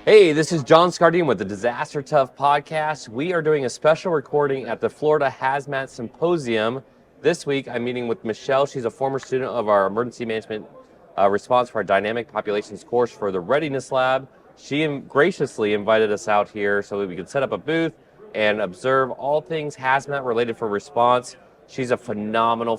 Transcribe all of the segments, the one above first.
Hey, this is John Scardena with the Disaster Tough Podcast. We are doing a special recording at the Florida Hazmat Symposium. This week, I'm meeting with Michelle. She's a former student of our Emergency Management response for our Dynamic Populations course for the Readiness Lab. She graciously invited us out here so that we could set up a booth and observe all things hazmat related for response. She's a phenomenal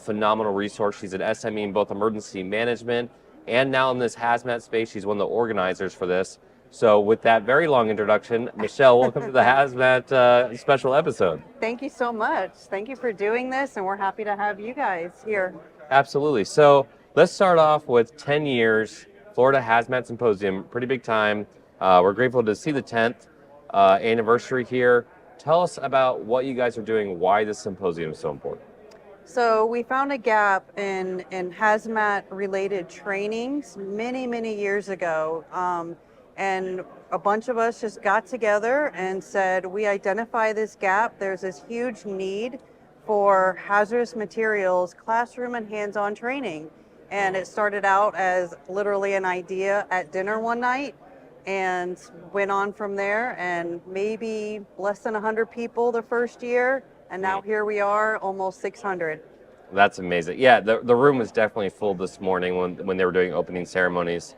resource. She's an SME in both emergency management and now in this hazmat space. She's one of the organizers for this. So with that very long introduction, Michelle, welcome to the Hazmat special episode. Thank you so much. Thank you for doing this, and we're happy to have you guys here. Absolutely. So let's start off with 10 years, Florida Hazmat Symposium, pretty big time. We're grateful to see the 10th anniversary here. Tell us about what you guys are doing, why this symposium is so important. So we found a gap in hazmat-related trainings many years ago. And a bunch of us just got together and said, we identify this gap. There's this huge need for hazardous materials, classroom and hands-on training. And it started out as literally an idea at dinner one night and went on from there, and maybe less than 100 people the first year. And now here we are, almost 600. That's amazing. Yeah, the room was definitely full this morning when they were doing opening ceremonies.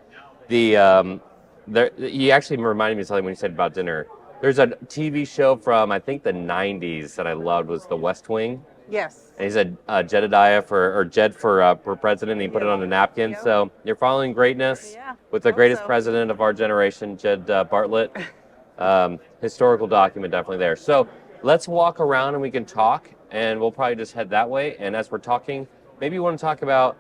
You actually reminded me of something when you said about dinner. There's a TV show from, I think, the 90s that I loved, was The West Wing. Yes. And he said Jed for president, and he put it on a napkin. Yep. So you're following greatness with the greatest president of our generation, Jed Bartlett. Historical document definitely there. So let's walk around and we can talk, and we'll probably just head that way. And as we're talking, maybe you want to talk about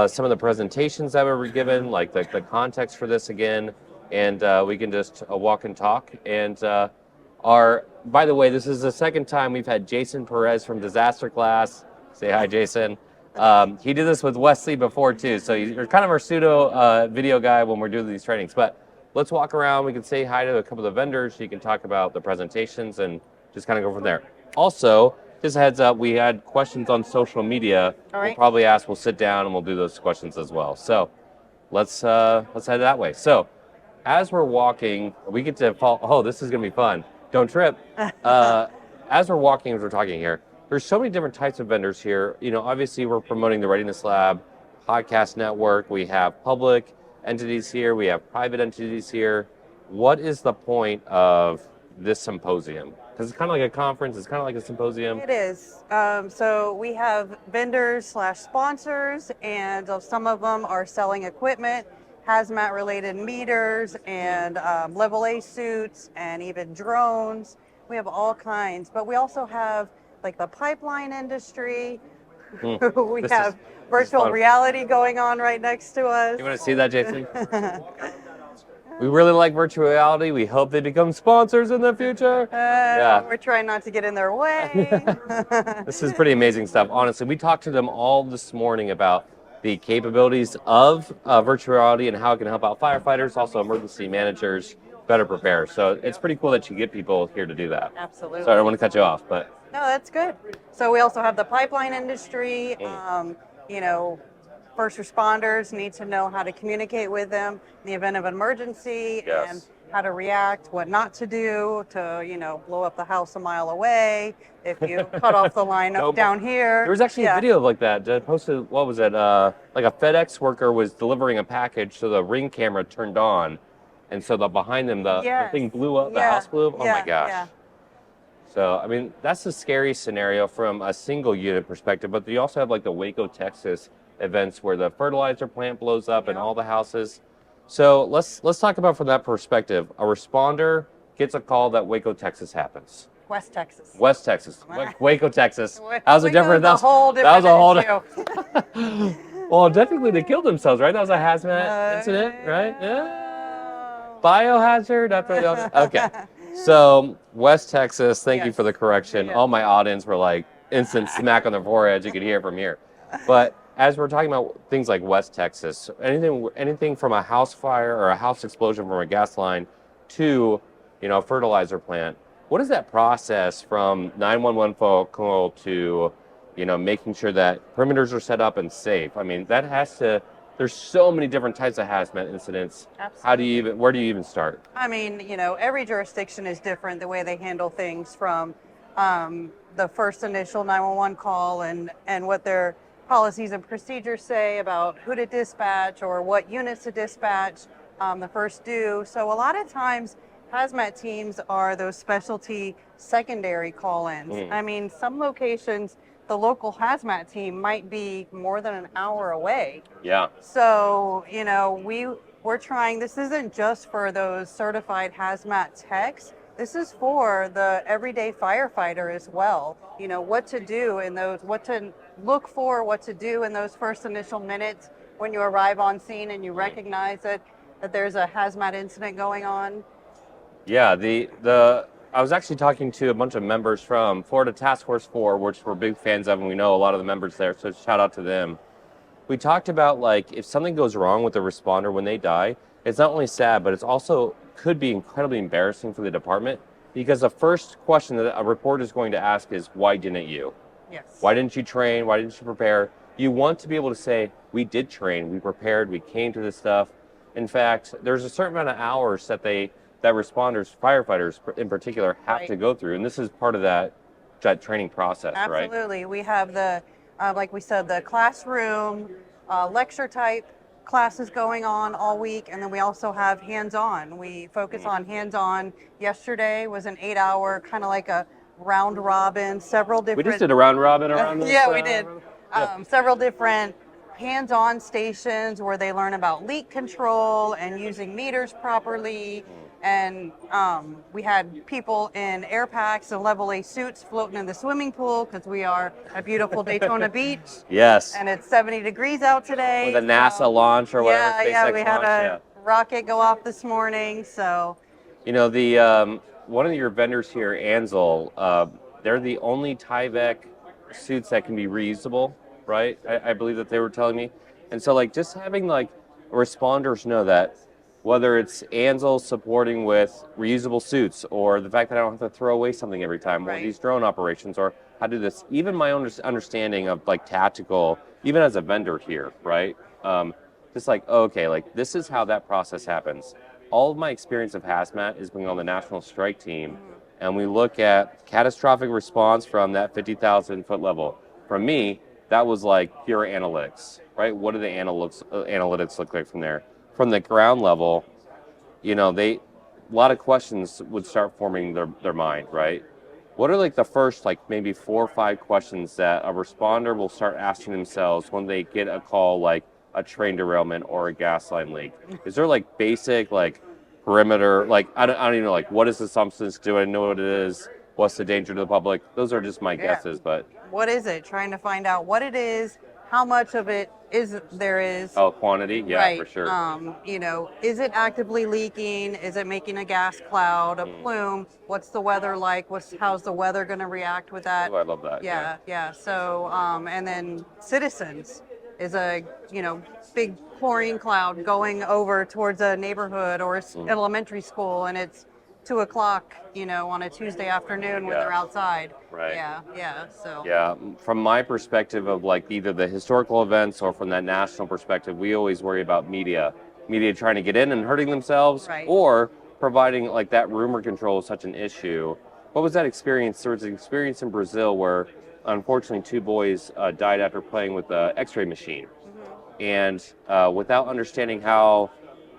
some of the presentations that were given, like the context for this again. And we can just walk and talk. And by the way, this is the second time we've had Jason Perez from DisasterClass. Say hi, Jason. He did this with Wesley before too. So you're kind of our pseudo video guy when we're doing these trainings. But let's walk around. We can say hi to a couple of the vendors. You can talk about the presentations and just kind of go from there. Also, just a heads up, we had questions on social media. All right. We'll probably ask, we'll sit down and we'll do those questions as well. So let's head that way. So as we're walking, we get to fall. Oh, this is going to be fun. Don't trip. As we're walking, as we're talking here, there's so many different types of vendors here. You know, obviously we're promoting the Readiness Lab podcast network. We have public entities here. We have private entities here. What is the point of this symposium? Because it's kind of like a conference. It's kind of like a symposium. It is. So we have vendors/sponsors, and some of them are selling equipment, hazmat-related meters, and level A suits, and even drones. We have all kinds, but we also have like the pipeline industry. We have virtual reality going on right next to us. You want to see that, Jason? We really like virtual reality. We hope they become sponsors in the future. We're trying not to get in their way. This is pretty amazing stuff. Honestly, we talked to them all this morning about the capabilities of virtual reality and how it can help out firefighters, also emergency managers, better prepare. So it's pretty cool that you get people here to do that. Absolutely. Sorry, I don't want to cut you off, but. No, that's good. So we also have the pipeline industry. First responders need to know how to communicate with them in the event of an emergency, and how to react, what not to do to, blow up the house a mile away if you cut off the line up down here. There was actually a video like that. I posted, what was it? Like a FedEx worker was delivering a package, so the Ring camera turned on, and so behind them, the thing blew up, the house blew up. Oh my gosh. Yeah. So, I mean, that's a scary scenario from a single unit perspective, but you also have like the Waco, Texas events where the fertilizer plant blows up and all the houses. So let's talk about from that perspective. A responder gets a call that Waco, Texas happens. West Texas. Waco, Texas. How's it different? That was a whole. Well, technically they killed themselves, right? That was a hazmat incident, right? Yeah. Biohazard. Okay. So West Texas. Thank you for the correction. All my audience were like instant smack on their foreheads. You could hear it from here. But as we're talking about things like West Texas, anything from a house fire or a house explosion from a gas line to, a fertilizer plant, what is that process from 911 phone call to, making sure that perimeters are set up and safe? I mean, that has to there's so many different types of hazmat incidents. Absolutely. Where do you even start? I mean, every jurisdiction is different the way they handle things, from the first initial 911 call and what their policies and procedures say about who to dispatch or what units to dispatch, the first due. So a lot of times hazmat teams are those specialty secondary call-ins. I mean, some locations, the local hazmat team might be more than an hour away. Yeah. So, we're trying, this isn't just for those certified hazmat techs. This is for the everyday firefighter as well. What to do in those, what to look for, what to do in those first initial minutes when you arrive on scene and you recognize that there's a hazmat incident going on. Yeah, I was actually talking to a bunch of members from Florida Task Force 4, which we're big fans of, and we know a lot of the members there, so shout out to them. We talked about, like, if something goes wrong with a responder when they die, it's not only sad, but it's also could be incredibly embarrassing for the department, because the first question that a reporter is going to ask is, why didn't you? Yes. Why didn't you train? Why didn't you prepare? You want to be able to say, we did train, we prepared, we came to this stuff. In fact, there's a certain amount of hours that responders, firefighters in particular, have to go through. And this is part of that training process, right? Absolutely. We have like we said, the classroom, lecture type classes going on all week. And then we also have hands-on. We focus on hands-on. Yesterday was an 8-hour, kind of like a round robin, several different. We just did a round robin around this. Yeah, we did. Several different hands-on stations where they learn about leak control and using meters properly. And we had people in air packs and level A suits floating in the swimming pool because we are at beautiful Daytona Beach. Yes. And it's 70 degrees out today. With a NASA launch or whatever. Yeah, SpaceX we had launch, a rocket go off this morning. So. The one of your vendors here, Ansel, they're the only Tyvek suits that can be reusable, right? I believe that they were telling me. And so, like, just having, like, responders know that whether it's Ansel supporting with reusable suits, or the fact that I don't have to throw away something every time, or these drone operations, or how to do this, even my own understanding of, like, tactical, even as a vendor here, right? Just like, okay, like, this is how that process happens. All of my experience of hazmat is being on the national strike team, and we look at catastrophic response from that 50,000 foot level. For me, that was like pure analytics, right? What do the analytics look like from there? From the ground level, a lot of questions would start forming their mind, right? What are, like, the first, like, maybe 4 or 5 questions that a responder will start asking themselves when they get a call, like a train derailment or a gas line leak? Is there, like, basic, like, perimeter, like, I don't even know, like, what is the substance? Do I know what it is? What's the danger to the public? Those are just my guesses, but. What is it? Trying to find out what it is, how much of it there is. Oh, quantity? Yeah, right. For sure. Is it actively leaking? Is it making a gas cloud, a plume? What's the weather like? How's the weather going to react with that? Oh, I love that. Yeah. So, and then citizens is a, big chlorine cloud going over towards a neighborhood or elementary school, and it's 2:00, on a Tuesday afternoon when they're outside. Right. Yeah. So. Yeah. From my perspective of, like, either the historical events or from that national perspective, we always worry about media trying to get in and hurting themselves, or providing, like, that rumor control is such an issue. What was that experience? There was an experience in Brazil where, unfortunately, 2 boys died after playing with the X-ray machine. And without understanding how,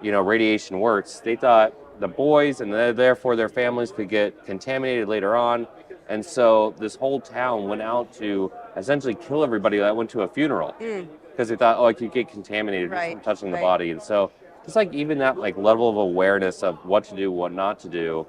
radiation works, they thought the boys and therefore their families could get contaminated later on. And so this whole town went out to essentially kill everybody that went to a funeral, because they thought, I could get contaminated just from touching the body. And so just, like, even that, like, level of awareness of what to do, what not to do,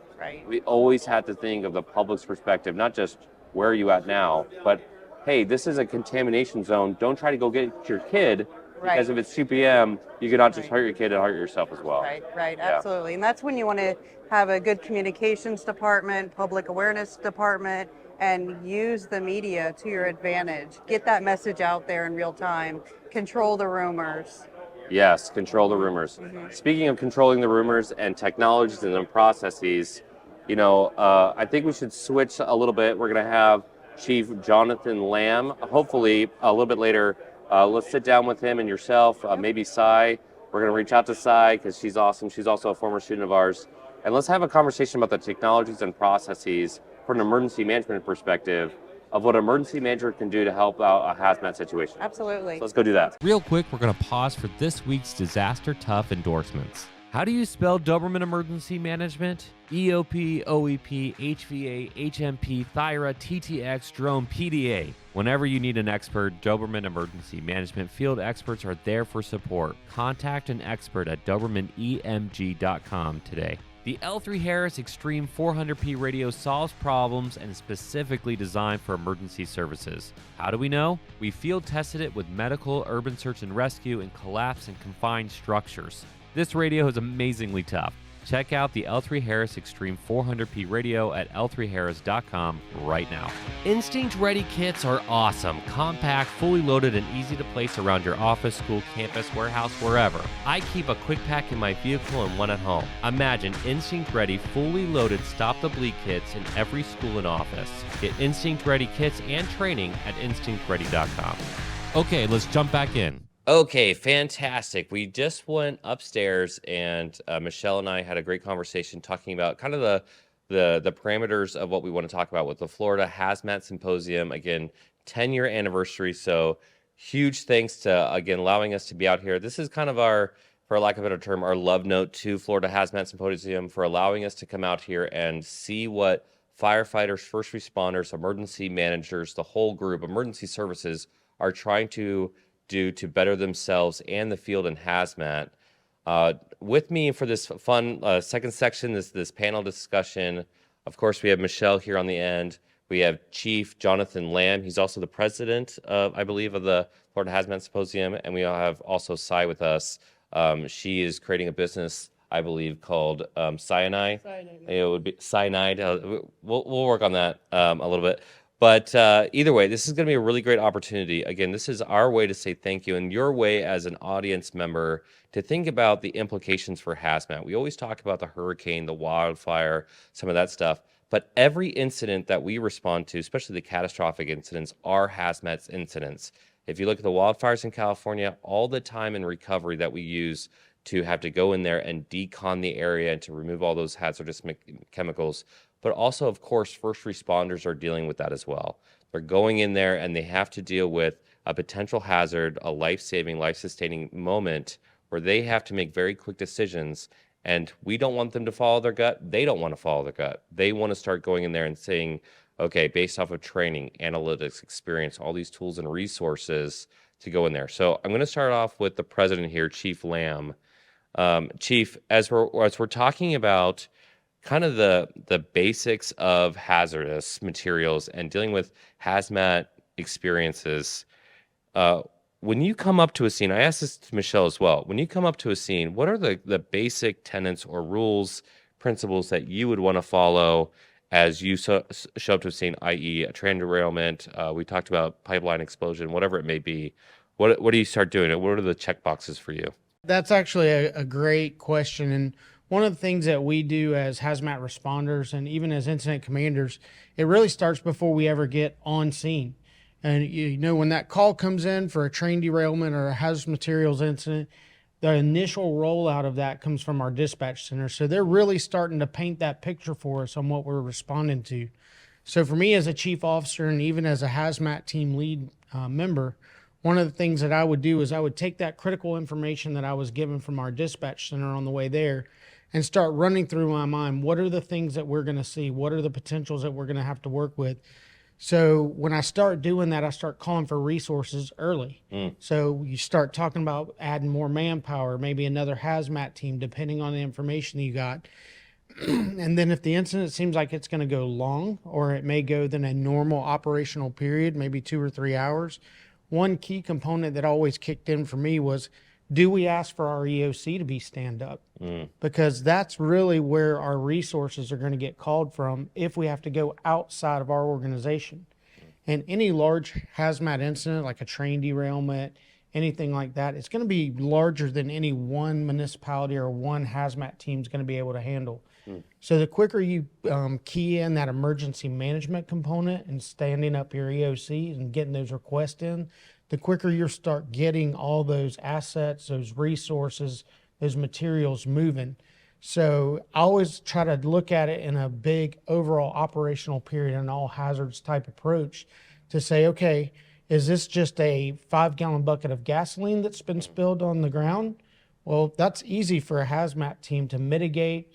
we always had to think of the public's perspective, not just where are you at now, but, hey, this is a contamination zone. Don't try to go get your kid. Because if it's 2 p.m., you could not just hurt your kid and hurt yourself as well. Right, absolutely. And that's when you want to have a good communications department, public awareness department, and use the media to your advantage. Get that message out there in real time. Control the rumors. Yes, control the rumors. Speaking of controlling the rumors and technologies and the processes, I think we should switch a little bit. We're going to have Chief Jonathan Lamm, hopefully a little bit later, Let's sit down with him and yourself, maybe Cy. We're going to reach out to Cy because she's awesome. She's also a former student of ours. And let's have a conversation about the technologies and processes from an emergency management perspective of what an emergency manager can do to help out a hazmat situation. Absolutely. So let's go do that. Real quick, we're going to pause for this week's Disaster Tough endorsements. How do you spell Doberman Emergency Management? EOP, OEP, HVA, HMP, Thyra, TTX, Drone, PDA. Whenever you need an expert, Doberman Emergency Management field experts are there for support. Contact an expert at DobermanEMG.com today. The L3 Harris Extreme 400p radio solves problems and is specifically designed for emergency services. How do we know? We field tested it with medical, urban search and rescue, and collapse and confined structures. This radio is amazingly tough. Check out the L3 Harris Extreme 400p radio at L3Harris.com right now. Instinct Ready kits are awesome, compact, fully loaded, and easy to place around your office, school, campus, warehouse, wherever. I keep a quick pack in my vehicle and one at home. Imagine Instinct Ready fully loaded Stop the Bleed kits in every school and office. Get Instinct Ready kits and training at InstinctReady.com. Okay, let's jump back in. Okay, fantastic. We just went upstairs and Michelle and I had a great conversation talking about kind of the parameters of what we want to talk about with the Florida Hazmat Symposium. Again, 10-year anniversary. So huge thanks to, again, allowing us to be out here. This is kind of our, for lack of a better term, our love note to Florida Hazmat Symposium for allowing us to come out here and see what firefighters, first responders, emergency managers, the whole group, emergency services are trying to do to better themselves and the field in hazmat. With me for this fun second section, this panel discussion, of course, we have Michelle here on the end. We have Chief Jonathan Lamm. He's also the president, I believe, of the Florida Hazmat Symposium. And we have also Cy with us. She is creating a business, I believe, called Cyanide. It would be Cyanide. We'll work on that a little bit. But either way, this is going to be a really great opportunity. Again, this is our way to say thank you and your way as an audience member to think about the implications for hazmat. We always talk about the hurricane, the wildfire, some of that stuff. But every incident that we respond to, especially the catastrophic incidents, are hazmat incidents. If you look at the wildfires in California, all the time and recovery that we use to have to go in there and decon the area and to remove all those hazardous chemicals. But also, of course, first responders are dealing with that as well. They're going in there and they have to deal with a potential hazard, a life-saving, life-sustaining moment where they have to make very quick decisions. And we don't want them to follow their gut. They don't want to follow their gut. They want to start going in there and saying, okay, based off of training, analytics, experience, all these tools and resources to go in there. So I'm going to start off with the president here, Chief Lamm. Chief, as we're talking about kind of the basics of hazardous materials and dealing with hazmat experiences, when you come up to a scene, I asked this to Michelle as well, when you come up to a scene, what are the basic tenets or rules, principles that you would want to follow as you show up to a scene, i.e. a train derailment, we talked about pipeline explosion, whatever it may be. What do you start doing? What are the check boxes for you? That's actually a great question. And one of the things that we do as hazmat responders and even as incident commanders, it really starts before we ever get on scene. And you know, when that call comes in for a train derailment or a hazardous materials incident, the initial rollout of that comes from our dispatch center. So they're really starting to paint that picture for us on what we're responding to. So for me as a chief officer and even as a hazmat team lead member, one of the things that I would do is I would take that critical information that I was given from our dispatch center on the way there and start running through my mind. What are the things that we're going to see? What are the potentials that we're going to have to work with? So when I start doing that, I start calling for resources early. So you start talking about adding more manpower, maybe another hazmat team, depending on the information you got. And then if the incident seems like it's going to go long, or it may go than a normal operational period, maybe 2 or 3 hours, one key component that always kicked in for me was, do we ask for our EOC to be stand up? Because that's really where our resources are going to get called from if we have to go outside of our organization. And any large hazmat incident, like a train derailment, anything like that, it's going to be larger than any one municipality or one hazmat team is going to be able to handle. So the quicker you key in that emergency management component and standing up your EOC and getting those requests in, the quicker you start getting all those assets, those resources, those materials moving. So I always try to look at it in a big overall operational period and all hazards type approach to say, okay, is this just a 5-gallon bucket of gasoline that's been spilled on the ground? Well, that's easy for a hazmat team to mitigate,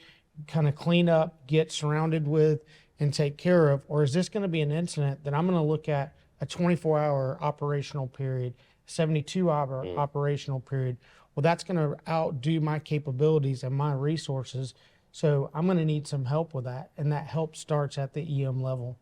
kind of clean up, get surrounded with, and take care of. Or is this going to be an incident that I'm going to look at a 24-hour operational period, 72-hour operational period? Well, that's going to outdo my capabilities and my resources. So I'm going to need some help with that. And that help starts at the EM level.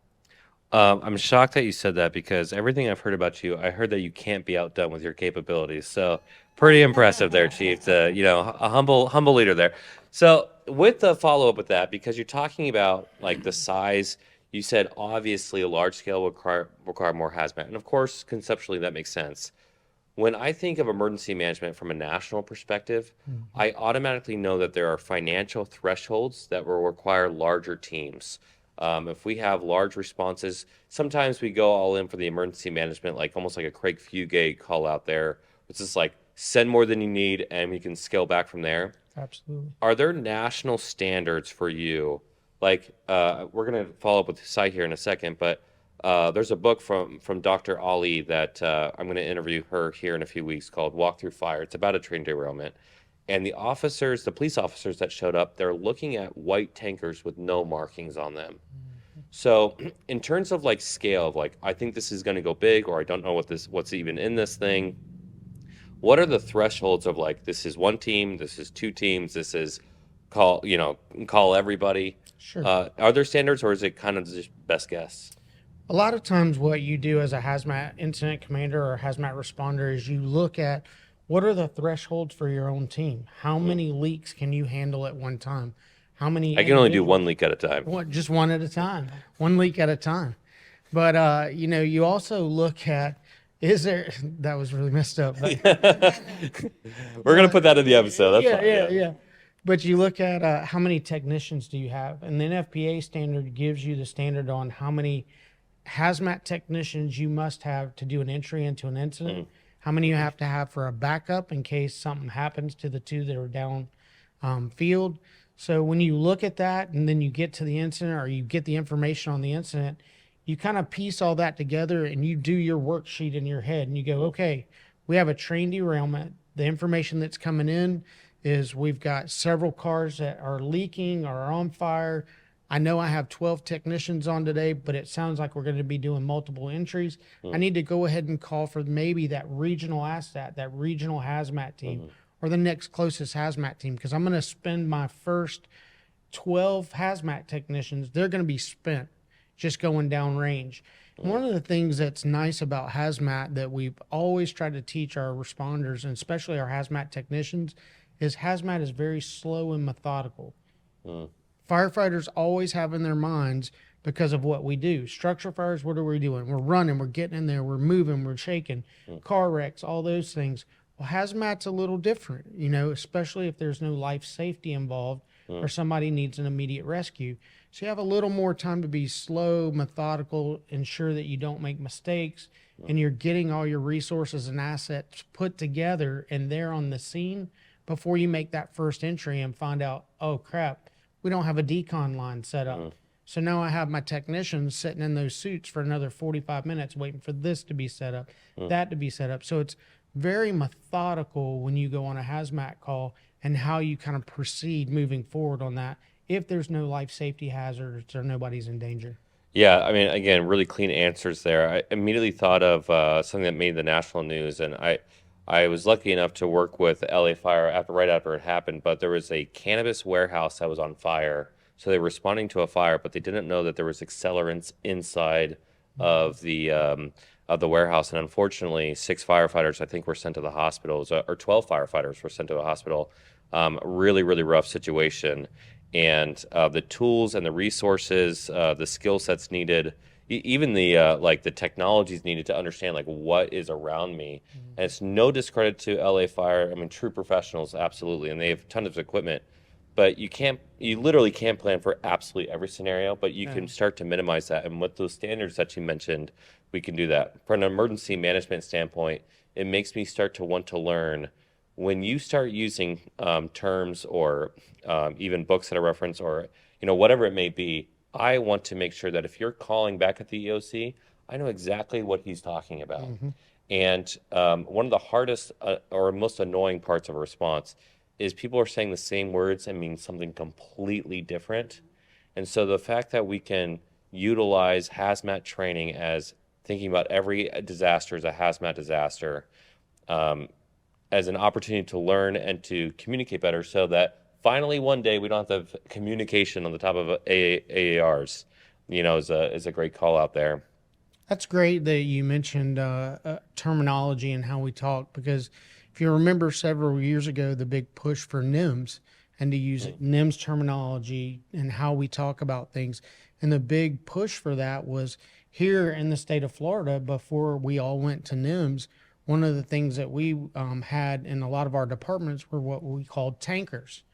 I'm shocked that you said that because everything I've heard about you, I heard that you can't be outdone with your capabilities. So pretty impressive there, Chief. A humble leader there. So with the follow up with that, because you're talking about like the size, you said obviously a large scale will require more hazmat, and of course conceptually that makes sense. When I think of emergency management from a national perspective, I automatically know that there are financial thresholds that will require larger teams. If we have large responses, sometimes we go all in for the emergency management, like almost like a Craig Fugate call out there. It's just like send more than you need and we can scale back from there. Absolutely. Are there national standards for you? Like we're going to follow up with Sai here in a second, but there's a book from Dr. Ali that I'm going to interview her here in a few weeks called Walk Through Fire. It's about a train derailment. And the police officers that showed up, they're looking at white tankers with no markings on them. So in terms of like scale of like, I think this is going to go big, or I don't know what's even in this thing. What are the thresholds of like, this is one team, this is two teams, this is call everybody. Sure. Are there standards, or is it kind of just best guess? A lot of times what you do as a hazmat incident commander or hazmat responder is you look at what are the thresholds for your own team? How many leaks can you handle at one time? How many? I can only do one leak at a time. Just one at a time, one leak at a time. But, you also look at, that was really messed up. But, we're going to put that in the episode. That's fine. Yeah. But you look at how many technicians do you have? And the NFPA standard gives you the standard on how many hazmat technicians you must have to do an entry into an incident. How many you have to have for a backup in case something happens to the two that are down field. So when you look at that and then you get to the incident or you get the information on the incident, you kind of piece all that together and you do your worksheet in your head and you go, okay, we have a train derailment. The information that's coming in is we've got several cars that are leaking or are on fire. I know I have 12 technicians on today, but it sounds like we're going to be doing multiple entries. I need to go ahead and call for maybe that regional asset, that regional hazmat team, or the next closest hazmat team, because I'm going to spend my first 12 hazmat technicians. They're going to be spent just going down range. One of the things that's nice about hazmat that we've always tried to teach our responders, and especially our hazmat technicians, is hazmat is very slow and methodical. Firefighters always have in their minds, because of what we do. Structural fires, what are we doing? We're running, we're getting in there, we're moving, we're shaking, car wrecks, all those things. Well, hazmat's a little different, especially if there's no life safety involved or somebody needs an immediate rescue. So you have a little more time to be slow, methodical, ensure that you don't make mistakes, and you're getting all your resources and assets put together and there on the scene before you make that first entry and find out, oh crap, we don't have a decon line set up. So now I have my technicians sitting in those suits for another 45 minutes waiting for this to be set up, that to be set up. So it's very methodical when you go on a hazmat call and how you kind of proceed moving forward on that if there's no life safety hazards or nobody's in danger. Yeah, I mean, again, really clean answers there. I immediately thought of something that made the national news, and I was lucky enough to work with the LA fire right after it happened, but there was a cannabis warehouse that was on fire. So they were responding to a fire, but they didn't know that there was accelerants inside of the warehouse. And unfortunately, 6 firefighters, I think, were sent to the hospitals, or 12 firefighters were sent to a hospital. Really, really rough situation. And the tools and the resources, the skill sets needed, even the technologies needed to understand like what is around me. And it's no discredit to LA Fire. I mean, true professionals, absolutely, and they have tons of equipment. but you literally can't plan for absolutely every scenario, but you Yeah. can start to minimize that. And with those standards that you mentioned, we can do that. From an emergency management standpoint, it makes me start to want to learn when you start using terms or even books that I reference or, whatever it may be. I want to make sure that if you're calling back at the EOC, I know exactly what he's talking about. Mm-hmm. And one of the hardest or most annoying parts of a response is people are saying the same words and mean something completely different. And so the fact that we can utilize hazmat training as thinking about every disaster as a hazmat disaster as an opportunity to learn and to communicate better so that finally one day we don't have to have communication on the top of AARs, is a great call out there. That's great that you mentioned terminology and how we talk, because if you remember several years ago, the big push for Nims and to use Nims terminology and how we talk about things. And the big push for that was here in the state of Florida, before we all went to Nims, one of the things that we had in a lot of our departments were what we called tankers.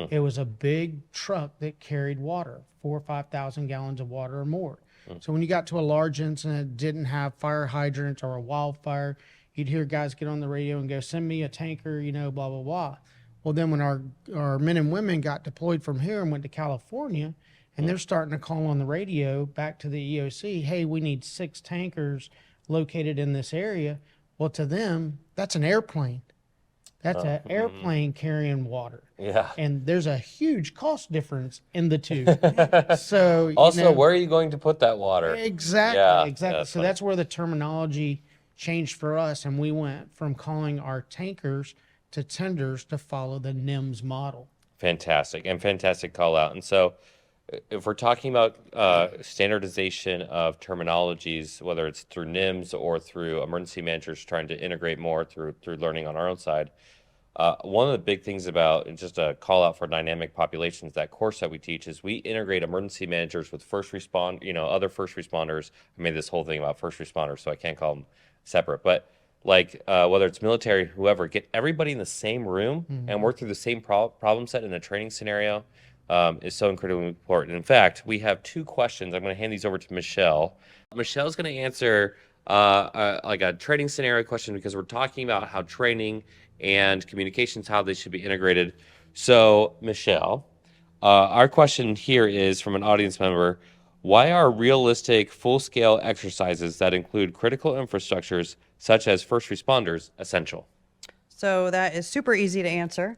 It was a big truck that carried water, 4,000 or 5,000 gallons of water or more. So when you got to a large incident, didn't have fire hydrants or a wildfire, you'd hear guys get on the radio and go, send me a tanker, blah, blah, blah. Well, then when our men and women got deployed from here and went to California, and they're starting to call on the radio back to the EOC, hey, we need 6 tankers located in this area. Well, to them, that's an airplane. That's an airplane carrying water. Yeah. And there's a huge cost difference in the two. So Also, where are you going to put that water? Exactly, Yeah, exactly. that's So funny. that's where the terminology changed for us, and we went from calling our tankers to tenders to follow the Nims model. Fantastic, and fantastic call out. And so if we're talking about standardization of terminologies, whether it's through Nims or through emergency managers trying to integrate more through learning on our own side, one of the big things about, and just a call out for dynamic populations, that course that we teach is we integrate emergency managers with other first responders. I made this whole thing about first responders, so I can't call them separate, but whether it's military, whoever, get everybody in the same room and work through the same problem set in a training scenario is so incredibly important. In fact, we have 2 questions. I'm going to hand these over to Michelle. Michelle's going to answer like a training scenario question, because we're talking about how training and communications, how they should be integrated. So, Michelle, our question here is from an audience member: why are realistic full-scale exercises that include critical infrastructures such as first responders essential? So that is super easy to answer.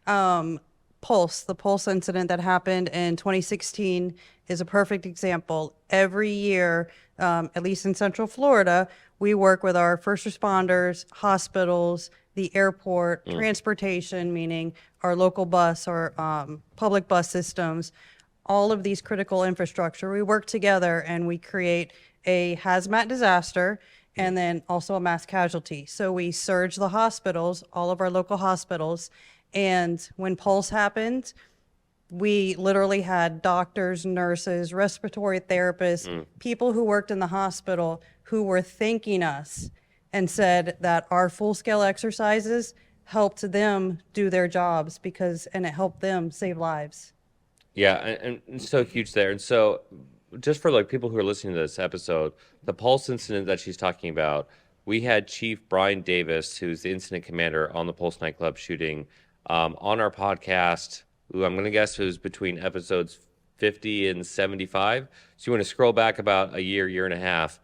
The Pulse incident that happened in 2016 is a perfect example. Every year, at least in Central Florida, we work with our first responders, hospitals, the airport, transportation, meaning our local bus or public bus systems, all of these critical infrastructure. We work together and we create a hazmat disaster and then also a mass casualty. So we surge the hospitals, all of our local hospitals. And when Pulse happened, we literally had doctors, nurses, respiratory therapists, people who worked in the hospital who were thanking us and said that our full-scale exercises helped them do their jobs and it helped them save lives. Yeah, and so huge there. And so just for people who are listening to this episode, the Pulse incident that she's talking about, we had Chief Brian Davis, who's the incident commander on the Pulse nightclub shooting, on our podcast, who I'm going to guess was between episodes 50 and 75. So you want to scroll back about a year and a half,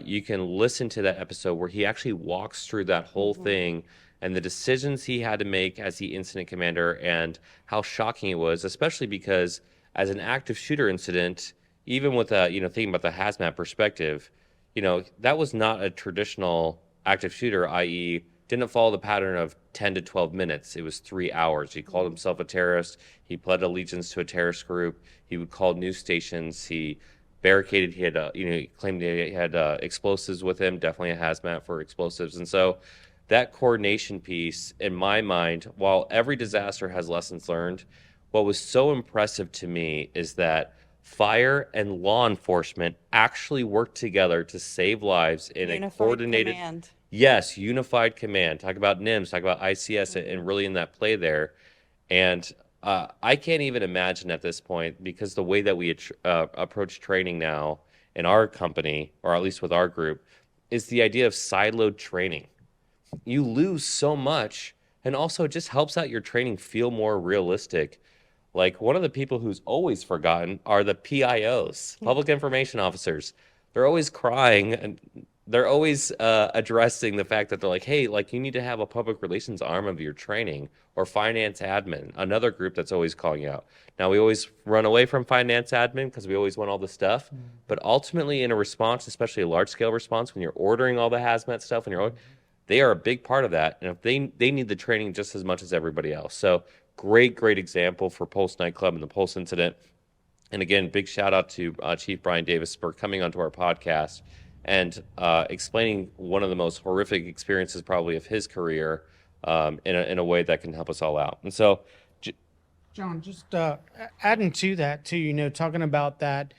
you can listen to that episode where he actually walks through that whole thing and the decisions he had to make as the incident commander and how shocking it was, especially because as an active shooter incident, even with thinking about the hazmat perspective, that was not a traditional active shooter, i.e. didn't follow the pattern of 10 to 12 minutes. It was 3 hours. He called himself a terrorist. He pled allegiance to a terrorist group. He would call news stations. He barricaded. He had, he claimed he had explosives with him, definitely a hazmat for explosives. And so that coordination piece, in my mind, while every disaster has lessons learned, what was so impressive to me is that fire and law enforcement actually worked together to save lives in a coordinated command. Yes, unified command. Talk about Nims, talk about ICS, and really in that play there. And I can't even imagine at this point, because the way that we approach training now in our company, or at least with our group, is the idea of siloed training. You lose so much, and also it just helps out your training feel more realistic. Like, one of the people who's always forgotten are the PIOs, public information officers. They're always crying, and they're always addressing the fact that they're like, hey, like, you need to have a public relations arm of your training, or finance admin, another group that's always calling out. Now, we always run away from finance admin because we always want all the stuff. But ultimately, in a response, especially a large scale response, when you're ordering all the hazmat stuff, they are a big part of that. And if they need the training just as much as everybody else. So great example for Pulse Nightclub and the Pulse incident. And again, big shout out to Chief Brian Davis for coming onto our podcast and explaining one of the most horrific experiences probably of his career in a way that can help us all out. And so, John, just adding to that too, talking about that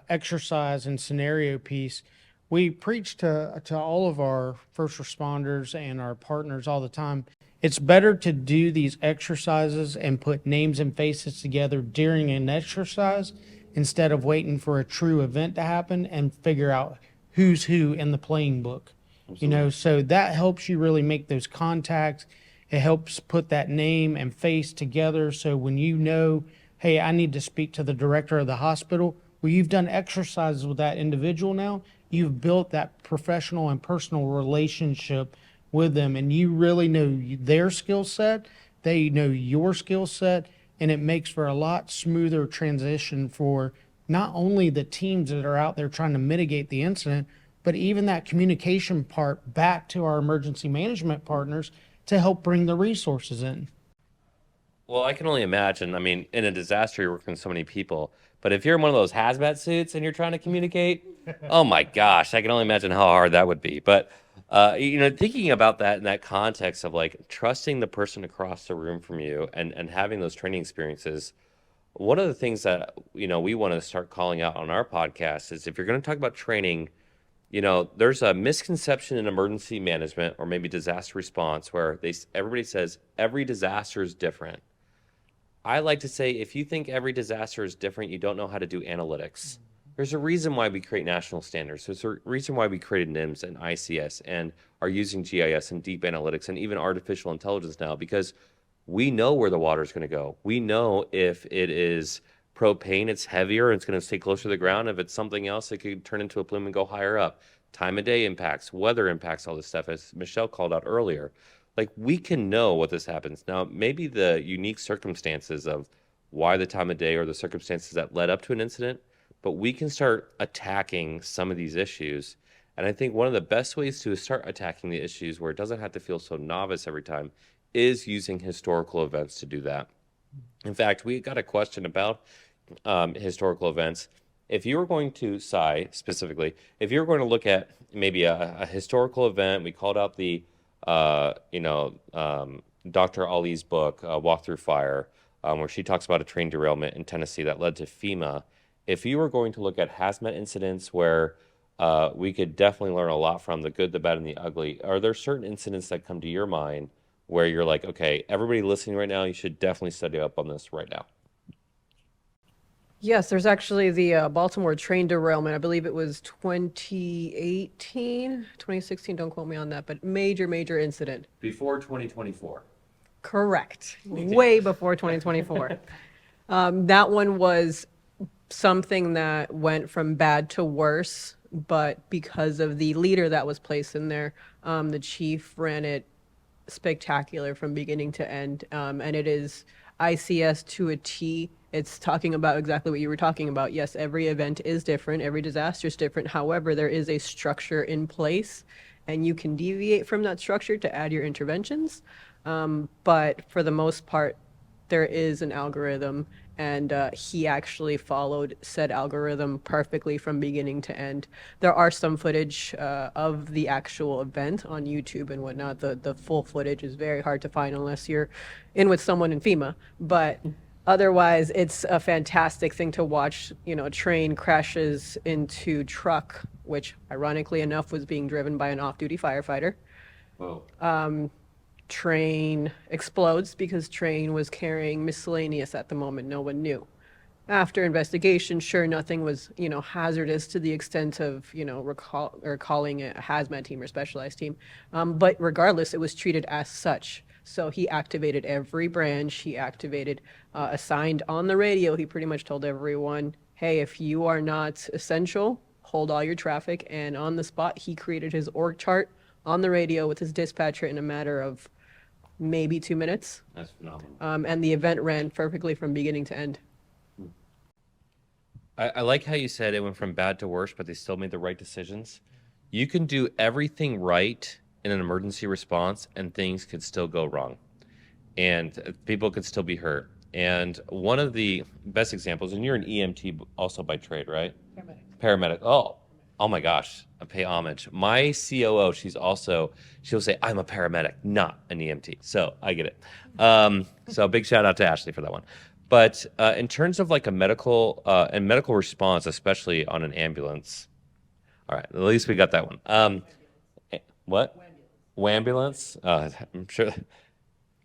exercise and scenario piece, we preach to all of our first responders and our partners all the time. It's better to do these exercises and put names and faces together during an exercise instead of waiting for a true event to happen and figure out who's who in the playing book. Absolutely. So that helps you really make those contacts. It helps put that name and face together. So when hey, I need to speak to the director of the hospital, well, you've done exercises with that individual now. You've built that professional and personal relationship with them, and you really know their skill set. They know your skill set, and it makes for a lot smoother transition for not only the teams that are out there trying to mitigate the incident, but even that communication part back to our emergency management partners to help bring the resources in. Well, I can only imagine. I mean, in a disaster, you're working with so many people. But if you're in one of those hazmat suits and you're trying to communicate, oh my gosh, I can only imagine how hard that would be. But, thinking about that in that context of like trusting the person across the room from you and having those training experiences, one of the things that, we want to start calling out on our podcast is, if you're going to talk about training, there's a misconception in emergency management or maybe disaster response where everybody says every disaster is different. I like to say, if you think every disaster is different, you don't know how to do analytics. There's a reason why we create national standards. There's a reason why we created Nims and ICS and are using GIS and deep analytics and even artificial intelligence now, because we know where the water is going to go. We know if it is propane, it's heavier and it's going to stay closer to the ground. If it's something else, it could turn into a plume and go higher up. Time of day impacts, weather impacts, all this stuff, as Michelle called out earlier. Like, we can know what this happens. Now, maybe the unique circumstances of why the time of day or the circumstances that led up to an incident, but we can start attacking some of these issues. And I think one of the best ways to start attacking the issues where it doesn't have to feel so novice every time is using historical events to do that. In fact, we got a question about historical events. If you were going to, specifically, if you were going to look at maybe a historical event, we called out the Dr. Ali's book, Walk Through Fire, where she talks about a train derailment in Tennessee that led to FEMA. If you were going to look at hazmat incidents where we could definitely learn a lot from, the good, the bad, and the ugly, are there certain incidents that come to your mind where you're like, okay, everybody listening right now, you should definitely study up on this right now? Yes, there's actually the Baltimore train derailment. I believe it was 2018, 2016, don't quote me on that, but major incident. Before 2024. Correct. Way before 2024. That one was something that went from bad to worse, but because of the leader that was placed in there, the chief ran it spectacular from beginning to end. And it is ICS to a T. It's talking about exactly what you were talking about. Yes, every event is different. Every disaster is different. However, there is a structure in place, and you can deviate from that structure to add your interventions. But for the most part, there is an algorithm, and he actually followed said algorithm perfectly from beginning to end. There are some footage of the actual event on YouTube and whatnot. The full footage is very hard to find unless you're in with someone in FEMA. But otherwise, it's a fantastic thing to watch. A train crashes into truck, which ironically enough was being driven by an off-duty firefighter. Whoa. train explodes because train was carrying miscellaneous at the moment. No one knew. After investigation, sure, nothing was, hazardous to the extent of, calling it a hazmat team or specialized team. But regardless, it was treated as such. So he activated every branch. He activated, assigned on the radio. He pretty much told everyone, hey, if you are not essential, hold all your traffic. And on the spot, he created his org chart on the radio with his dispatcher in a matter of maybe 2 minutes. That's phenomenal. And the event ran perfectly from beginning to end. I like how you said it went from bad to worse, but they still made the right decisions. You can do everything right in an emergency response and things could still go wrong. And people could still be hurt. And one of the best examples, and you're an EMT also by trade, right? Paramedic. Oh my gosh, I pay homage. My COO, she'll say, I'm a paramedic, not an EMT. So I get it. So big shout out to Ashley for that one. But in terms of like a medical and medical response, especially on an ambulance, all right, at least we got that one. What? Wambulance?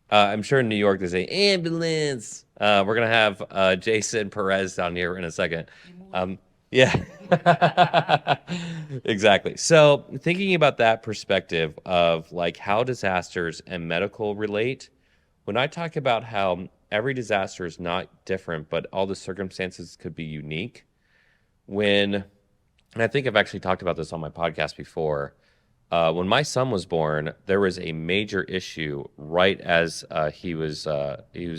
I'm sure in New York they say ambulance. We're gonna have Jason Perez down here in a second. Yeah, exactly. So thinking about that perspective of like how disasters and medical relate, when I talk about how every disaster is not different, but all the circumstances could be unique. And I think I've actually talked about this on my podcast before. When my son was born, there was a major issue right as he was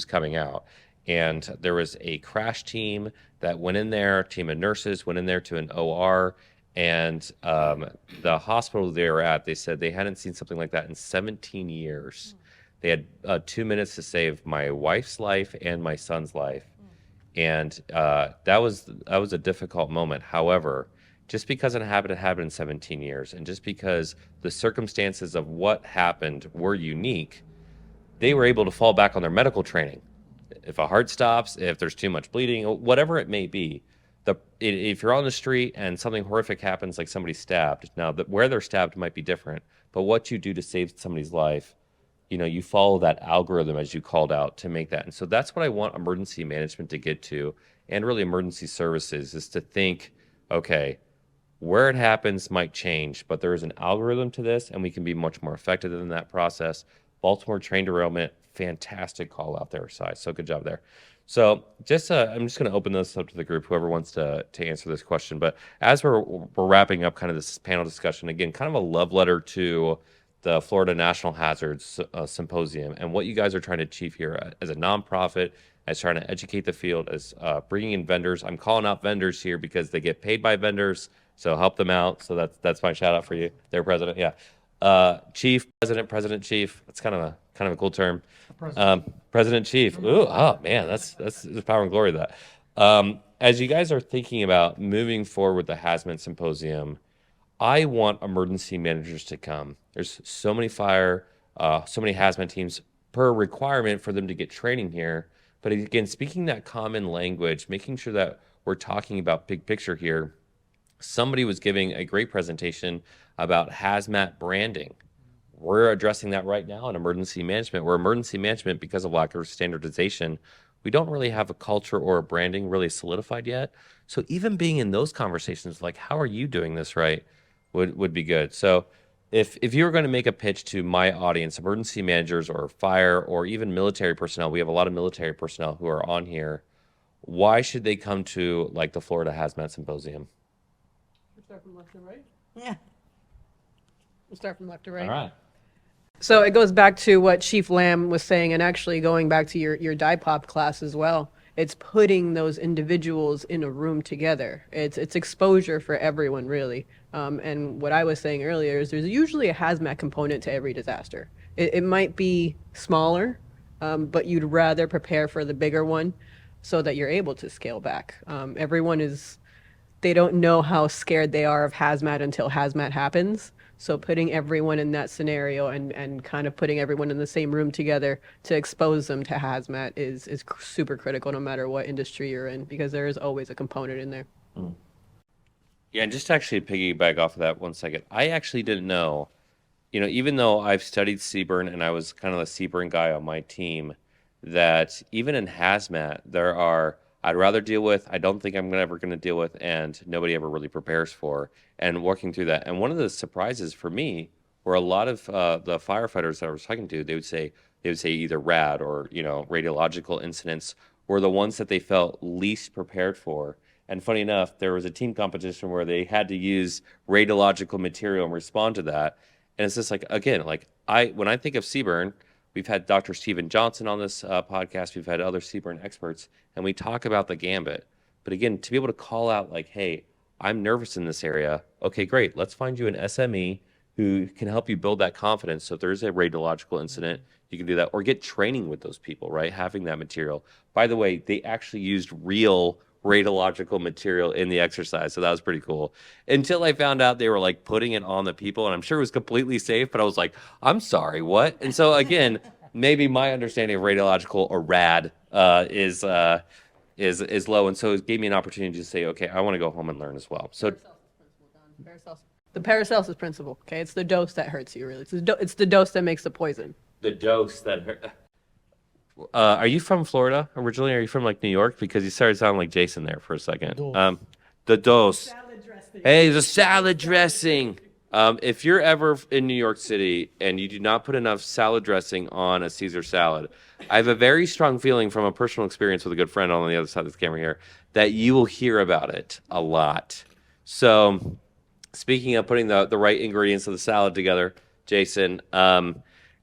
coming out. And there was a crash team that went in there, team of nurses went in there to an OR, and the hospital they were at, they said they hadn't seen something like that in 17 years. They had 2 minutes to save my wife's life and my son's life. And that was a difficult moment. However, just because it happened in 17 years, and just because the circumstances of what happened were unique, they were able to fall back on their medical training. If a heart stops, if there's too much bleeding, whatever it may be, if you're on the street and something horrific happens, like somebody's stabbed, now where they're stabbed might be different, but what you do to save somebody's life, you follow that algorithm as you called out to make that. And so that's what I want emergency management to get to, and really emergency services, is to think, okay, where it happens might change, but there is an algorithm to this, and we can be much more effective in that process. Baltimore train derailment, fantastic call out there, Si. So good job there. So I'm just going to open this up to the group, whoever wants to answer this question. But as we're wrapping up kind of this panel discussion, again, kind of a love letter to the Florida National Hazards Symposium and what you guys are trying to achieve here as a nonprofit, as trying to educate the field, as bringing in vendors. I'm calling out vendors here because they get paid by vendors, so help them out. So that's my shout out for you, their president. Yeah, chief, president, chief. That's kind of a cool term. President chief. Ooh, oh man, that's the power and glory of that. As you guys are thinking about moving forward with the Hazmat Symposium, I want emergency managers to come. There's so many so many hazmat teams per requirement for them to get training here. But again, speaking that common language, making sure that we're talking about big picture here. Somebody was giving a great presentation about hazmat branding. We're addressing that right now in emergency management, where emergency management, because of lack of standardization, we don't really have a culture or a branding really solidified yet. So even being in those conversations, like, how are you doing this right, would be good. So if you were going to make a pitch to my audience, emergency managers or fire or even military personnel, we have a lot of military personnel who are on here. Why should they come to like the Florida Hazmat Symposium? We'll start from left to right. Yeah. We'll start from left to right. All right. So it goes back to what Chief Lamm was saying, and actually going back to your DIPOP class as well. It's putting those individuals in a room together. It's exposure for everyone, really. And what I was saying earlier is there's usually a hazmat component to every disaster. It might be smaller, but you'd rather prepare for the bigger one so that you're able to scale back. They don't know how scared they are of hazmat until hazmat happens. So putting everyone in that scenario and kind of putting everyone in the same room together to expose them to hazmat is super critical no matter what industry you're in, because there is always a component in there. Yeah, and just to actually piggyback off of that 1 second, I actually didn't know even though I've studied CBRN and I was kind of the CBRN guy on my team, that even in hazmat, I'd rather deal with, I don't think I'm ever going to deal with, and nobody ever really prepares for, and working through that. And one of the surprises for me were a lot of the firefighters that I was talking to, they would say either RAD or, radiological incidents were the ones that they felt least prepared for. And funny enough, there was a team competition where they had to use radiological material and respond to that. And it's just like, again, when I think of CBRN, we've had Dr. Stephen Johnson on this podcast. We've had other CBRN experts, and we talk about the gambit. But again, to be able to call out like, hey, I'm nervous in this area. Okay, great. Let's find you an SME who can help you build that confidence. So if there's a radiological incident, you can do that, or get training with those people, right? Having that material. By the way, they actually used real radiological material in the exercise, so that was pretty cool. Until I found out they were like putting it on the people, and I'm sure it was completely safe, but I was like, I'm sorry, what? And so again, maybe my understanding of radiological or RAD is low, and so it gave me an opportunity to say, okay, I want to go home and learn as well. So the Paracelsus principle, okay? It's the dose that hurts you, really. It's the dose that makes the poison. The dose that hurt. Are you from Florida originally? Are you from like New York? Because you started sounding like Jason there for a second. The dose. Salad dressing. Hey, the salad dressing. If you're ever in New York City and you do not put enough salad dressing on a Caesar salad, I have a very strong feeling from a personal experience with a good friend on the other side of this camera here that you will hear about it a lot. So, speaking of putting the right ingredients of the salad together, Jason,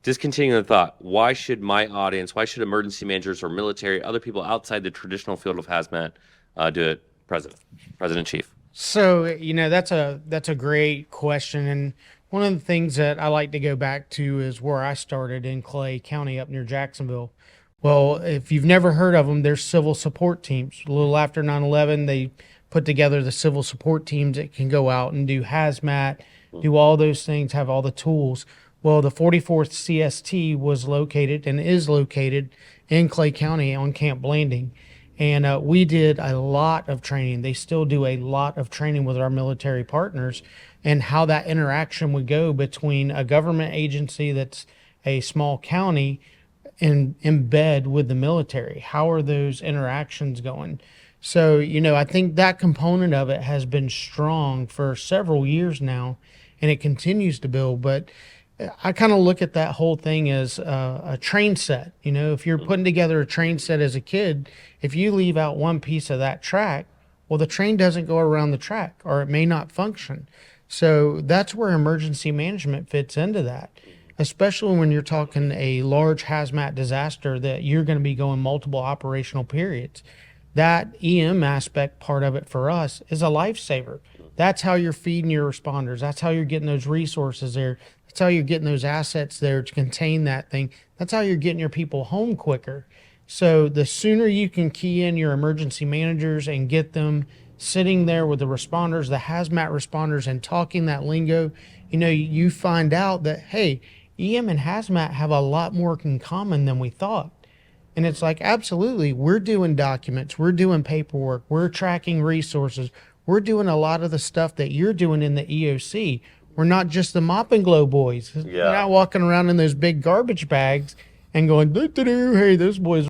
just continuing the thought, why should my audience, why should emergency managers or military, other people outside the traditional field of hazmat do it, President Chief? So, that's a great question. And one of the things that I like to go back to is where I started in Clay County up near Jacksonville. Well, if you've never heard of them, there's civil support teams. A little after 9/11, they put together the civil support teams that can go out and do hazmat, do all those things, have all the tools. Well, the 44th CST was located and is located in Clay County on Camp Blanding. And we did a lot of training. They still do a lot of training with our military partners and how that interaction would go between a government agency that's a small county and embed with the military. How are those interactions going? So, I think that component of it has been strong for several years now, and it continues to build. But I kind of look at that whole thing as a train set. If you're putting together a train set as a kid, if you leave out one piece of that track, well, the train doesn't go around the track, or it may not function. So that's where emergency management fits into that, especially when you're talking a large hazmat disaster that you're going to be going multiple operational periods. That EM aspect part of it for us is a lifesaver. That's how you're feeding your responders. That's how you're getting those resources there. That's how you're getting those assets there to contain that thing. That's how you're getting your people home quicker. So the sooner you can key in your emergency managers and get them sitting there with the responders, the hazmat responders, and talking that lingo, you find out that, hey, EM and hazmat have a lot more in common than we thought. And it's like, absolutely, we're doing documents, we're doing paperwork, we're tracking resources, we're doing a lot of the stuff that you're doing in the EOC. We're not just the mop and glow boys. Yeah. We're not walking around in those big garbage bags and going, hey, those boys.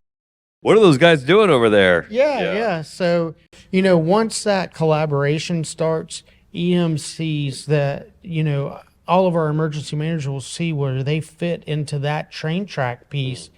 What are those guys doing over there? Yeah. So, once that collaboration starts, EM sees that, all of our emergency managers will see where they fit into that train track piece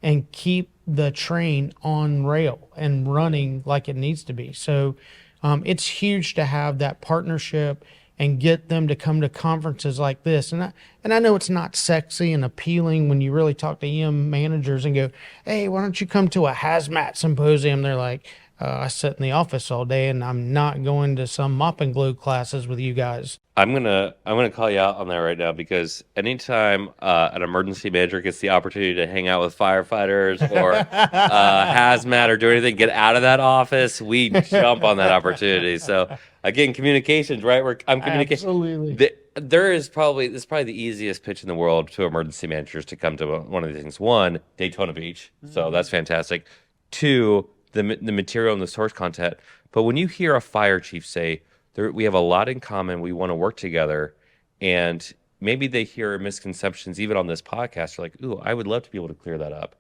and keep the train on rail and running like it needs to be. So it's huge to have that partnership and get them to come to conferences like this. And I know it's not sexy and appealing when you really talk to EM managers and go, hey, why don't you come to a hazmat symposium? They're like, I sit in the office all day and I'm not going to some mop and glue classes with you guys. I'm gonna call you out on that right now, because anytime an emergency manager gets the opportunity to hang out with firefighters or hazmat or do anything, get out of that office, we jump on that opportunity. So again, communications, right? I'm communicating. Absolutely. This is probably the easiest pitch in the world to emergency managers to come to one of these things. One, Daytona Beach, so that's fantastic. Two, the material and the source content. But when you hear a fire chief say, we have a lot in common, we want to work together, and maybe they hear misconceptions even on this podcast. They're like, ooh, I would love to be able to clear that up.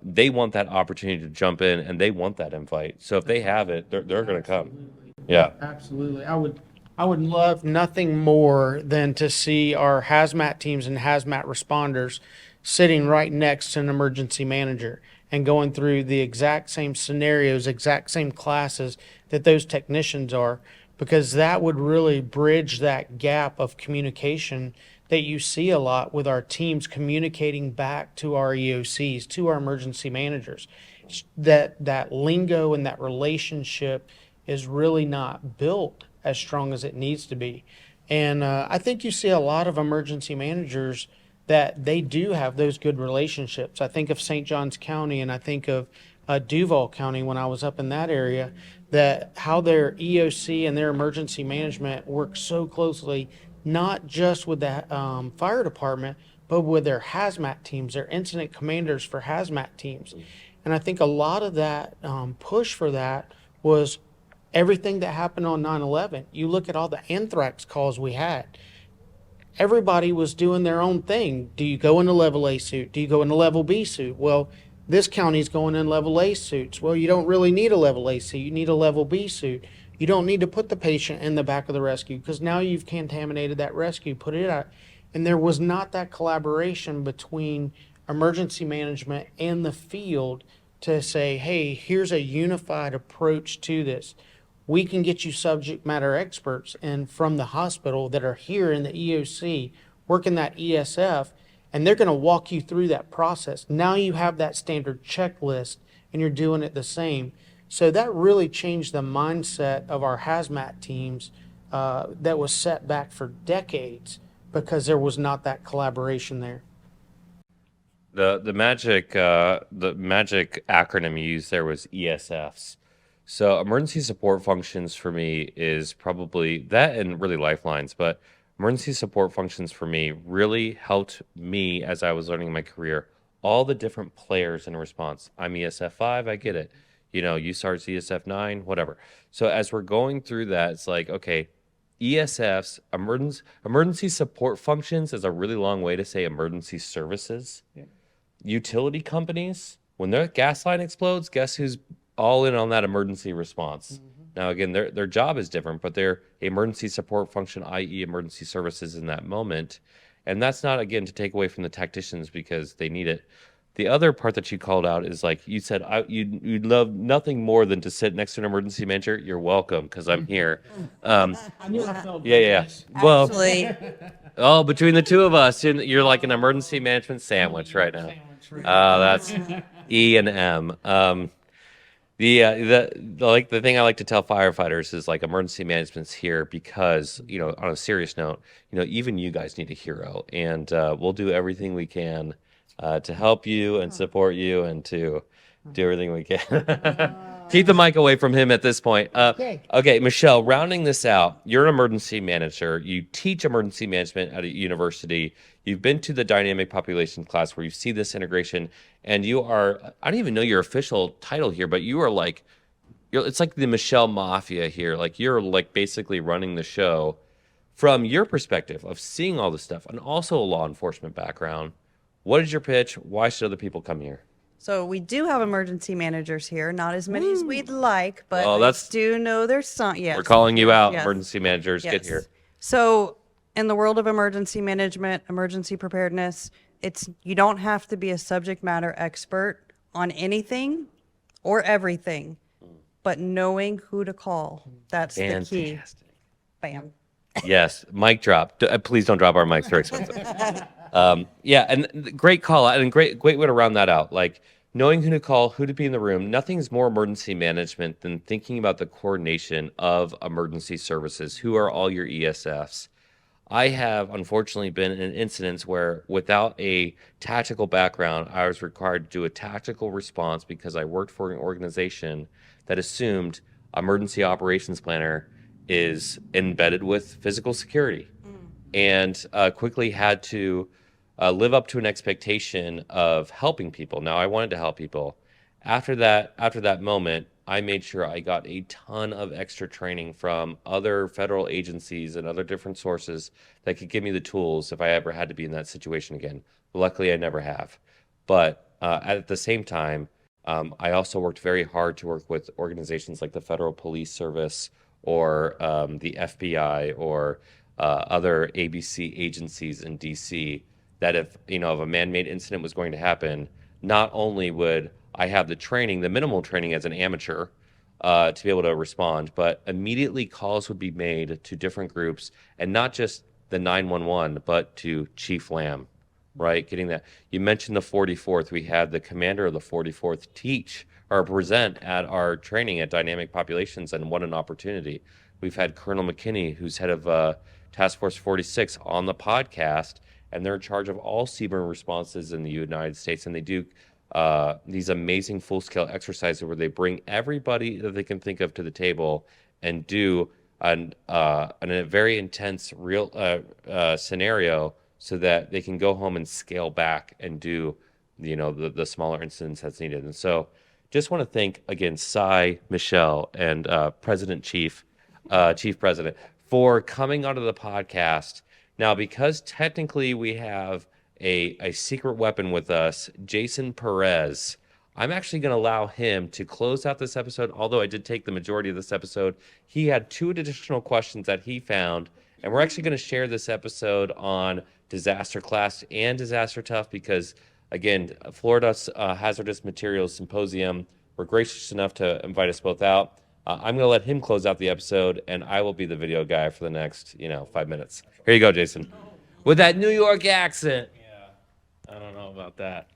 They want that opportunity to jump in, and they want that invite. So if they have it, they're going to come. Yeah. Absolutely. I would love nothing more than to see our hazmat teams and hazmat responders sitting right next to an emergency manager and going through the exact same scenarios, exact same classes that those technicians are, because that would really bridge that gap of communication that you see a lot with our teams communicating back to our EOCs, to our emergency managers. That lingo and that relationship is really not built as strong as it needs to be. And I think you see a lot of emergency managers that they do have those good relationships. I think of St. Johns County, and I think of Duval County when I was up in that area, that how their EOC and their emergency management work so closely, not just with the fire department, but with their hazmat teams, their incident commanders for hazmat teams. And I think a lot of that push for that was everything that happened on 9/11. You look at all the anthrax calls we had. Everybody was doing their own thing. Do you go in a level A suit? Do you go in a level B suit? Well, this county's going in level A suits. Well, you don't really need a level A suit. You need a level B suit. You don't need to put the patient in the back of the rescue because now you've contaminated that rescue. Put it out. And there was not that collaboration between emergency management and the field to say, hey, here's a unified approach to this. We can get you subject matter experts and from the hospital that are here in the EOC working that ESF, and they're going to walk you through that process. Now you have that standard checklist and you're doing it the same. So that really changed the mindset of our hazmat teams that was set back for decades because there was not that collaboration there. The magic acronym you used there was ESFs. So emergency support functions for me is probably that, and really lifelines, but emergency support functions for me really helped me as I was learning my career. All the different players in response. I'm ESF 5, I get it. You know, USAR's ESF 9, whatever. So as we're going through that, it's like, okay, ESFs, emergency support functions is a really long way to say emergency services. Yeah. Utility companies, when their gas line explodes, guess who's all in on that emergency response? Mm-hmm. Now, again, their job is different, but they're emergency support function, i.e. emergency services in that moment. And that's not, again, to take away from the tacticians because they need it. The other part that you called out is like you said, you'd love nothing more than to sit next to an emergency manager. You're welcome because I'm here. I knew I felt yeah. Well, oh, between the two of us, you're like an emergency management sandwich right now. That's E and M. The thing I like to tell firefighters is like emergency management's here because, you know, on a serious note, you know, even you guys need a hero, and we'll do everything we can to help you and support you and to do everything we can. Keep the mic away from him at this point. Okay, Michelle, rounding this out, you're an emergency manager. You teach emergency management at a university. You've been to the dynamic population class where you see this integration, and you are, I don't even know your official title here, but you are like, it's like the Michelle Mafia here. Like you're like basically running the show from your perspective of seeing all this stuff and also a law enforcement background. What is your pitch? Why should other people come here? So we do have emergency managers here, not as many as we'd like, but I do know there's some. Yes. We're calling you out, Yes. emergency managers. Yes. Get here. So in the world of emergency management, emergency preparedness, you don't have to be a subject matter expert on anything or everything, but knowing who to call. That's the key. Fantastic. Bam. Yes, mic drop. Please don't drop our mics. Very expensive. Yeah, and great call out, and great way to round that out. Like knowing who to call, who to be in the room. Nothing's more emergency management than thinking about the coordination of emergency services. Who are all your ESFs? I have unfortunately been in incidents where without a tactical background, I was required to do a tactical response because I worked for an organization that assumed emergency operations planner is embedded with physical security, and quickly had to live up to an expectation of helping people. Now, I wanted to help people. After that moment, I made sure I got a ton of extra training from other federal agencies and other different sources that could give me the tools if I ever had to be in that situation again. Luckily, I never have. But at the same time, I also worked very hard to work with organizations like the Federal Police Service or the FBI or other ABC agencies in DC, that if a man-made incident was going to happen, not only would I have the training, the minimal training as an amateur, to be able to respond, but immediately calls would be made to different groups, and not just the 911, but to Chief Lamm, right? Getting that. You mentioned the 44th. We had the commander of the 44th teach or present at our training at Dynamic Populations, and what an opportunity. We've had Colonel McKinney, who's head of Task Force 46, on the podcast, and they're in charge of all CBRN responses in the United States, and they do these amazing full-scale exercises where they bring everybody that they can think of to the table and do a very intense real scenario, so that they can go home and scale back and do the smaller incidents that's needed. And so just want to thank again Cy, Michelle, and Chief President for coming onto the podcast. Now, because technically we have a secret weapon with us, Jason Perez, I'm actually going to allow him to close out this episode, although I did take the majority of this episode. He had 2 additional questions that he found, and we're actually going to share this episode on DisasterClass and Disaster Tough because, again, Florida's Hazardous Materials Symposium were gracious enough to invite us both out. I'm going to let him close out the episode, and I will be the video guy for the next 5 minutes. Here you go, Jason. With that New York accent. I don't know about that.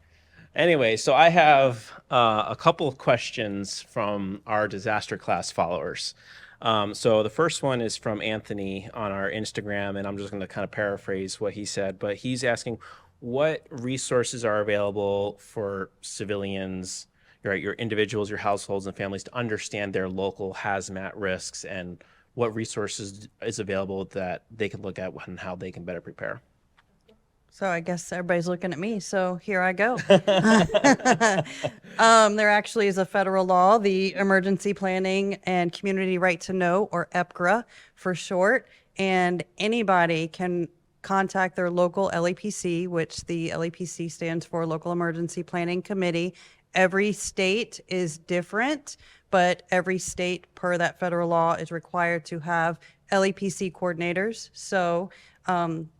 Anyway, so I have a couple of questions from our DisasterClass followers. So the first one is from Anthony on our Instagram, and I'm just going to kind of paraphrase what he said, but he's asking what resources are available for civilians, your individuals, your households, and families to understand their local hazmat risks, and what resources is available that they can look at and how they can better prepare. So I guess everybody's looking at me, so here I go. There actually is a federal law, the Emergency Planning and Community Right to Know, or EPCRA for short, and anybody can contact their local LEPC, which the LEPC stands for Local Emergency Planning Committee. Every state is different, but every state, per that federal law, is required to have LEPC coordinators. So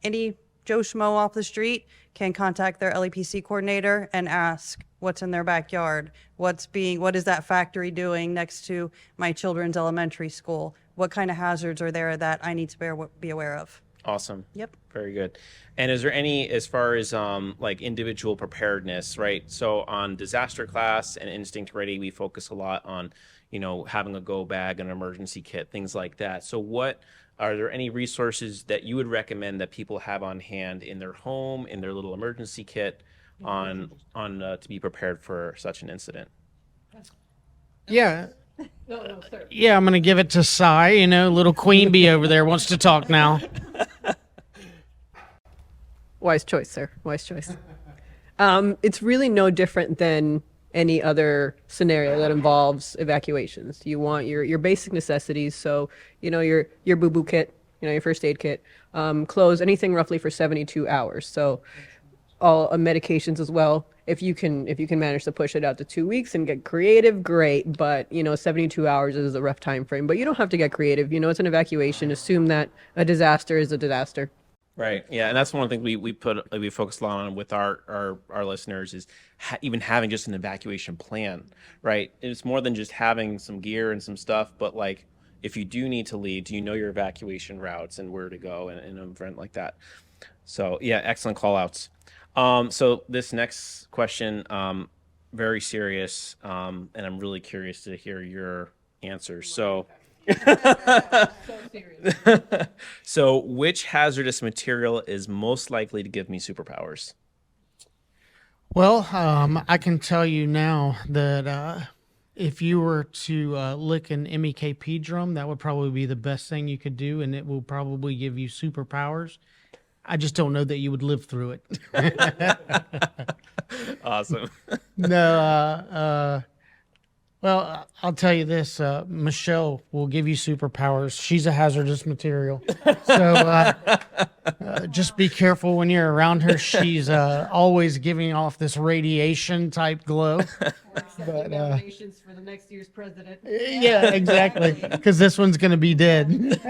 any Joe Schmo off the street can contact their LEPC coordinator and ask what's in their backyard, what is that factory doing next to my children's elementary school, what kind of hazards are there that I need to be aware of. Awesome. Yep. Very good. And is there any, as far as like individual preparedness, right? So on DisasterClass and Instinct Ready, we focus a lot on, having a go bag, an emergency kit, things like that. So are there any resources that you would recommend that people have on hand in their home, in their little emergency kit, to be prepared for such an incident? Yeah. Yeah, I'm going to give it to Cy. Little Queen Bee over there wants to talk now. Wise choice, sir. Wise choice. It's really no different than any other scenario that involves evacuations. You want your basic necessities, so your boo-boo kit, your first aid kit, clothes, anything roughly for 72 hours. So all medications as well. If you can manage to push it out to 2 weeks and get creative, great. But 72 hours is a rough time frame. But you don't have to get creative. It's an evacuation. Assume that a disaster is a disaster. Right. Yeah, and that's one thing we focus a lot on with our listeners is even having just an evacuation plan. Right. It's more than just having some gear and some stuff, but like if you do need to leave, do you know your evacuation routes and where to go in an event like that? So yeah, excellent call outs. So this next question, very serious, and I'm really curious to hear your answers. So. So which hazardous material is most likely to give me superpowers? Well, I can tell you now that if you were to lick an MEKP drum, that would probably be the best thing you could do, and it will probably give you superpowers. I just don't know that you would live through it. Awesome. No, Well, I'll tell you this, Michelle will give you superpowers. She's a hazardous material. So just be careful when you're around her. She's always giving off this radiation type glow. But, Nominations for the next year's president. yeah, exactly. Because this one's going to be dead.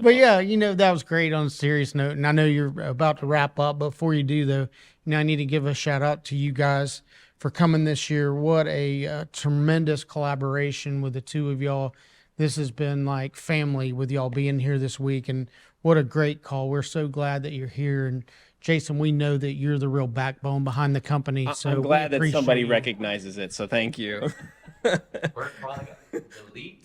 But yeah, that was great on a serious note. And I know you're about to wrap up. But before you do, though, I need to give a shout out to you guys for coming this year. What a tremendous collaboration with the two of y'all. This has been like family with y'all being here this week, and what a great call. We're so glad that you're here. And Jason, we know that you're the real backbone behind the company. So I'm glad we that somebody appreciate you. recognizes it, so thank you. We're probably elite.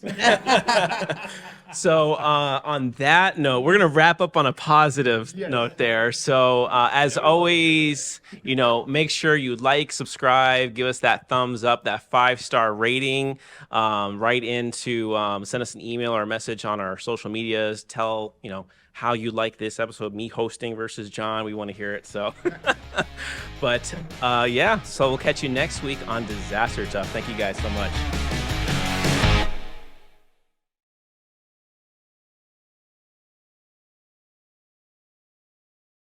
So on that note, we're going to wrap up on a positive note there. So as always, make sure you like, subscribe, give us that thumbs up, that 5-star rating, write in to send us an email or a message on our social medias. Tell, how you like this episode, me hosting versus John. We want to hear it. So, but so we'll catch you next week on Disaster Tough. Thank you guys so much.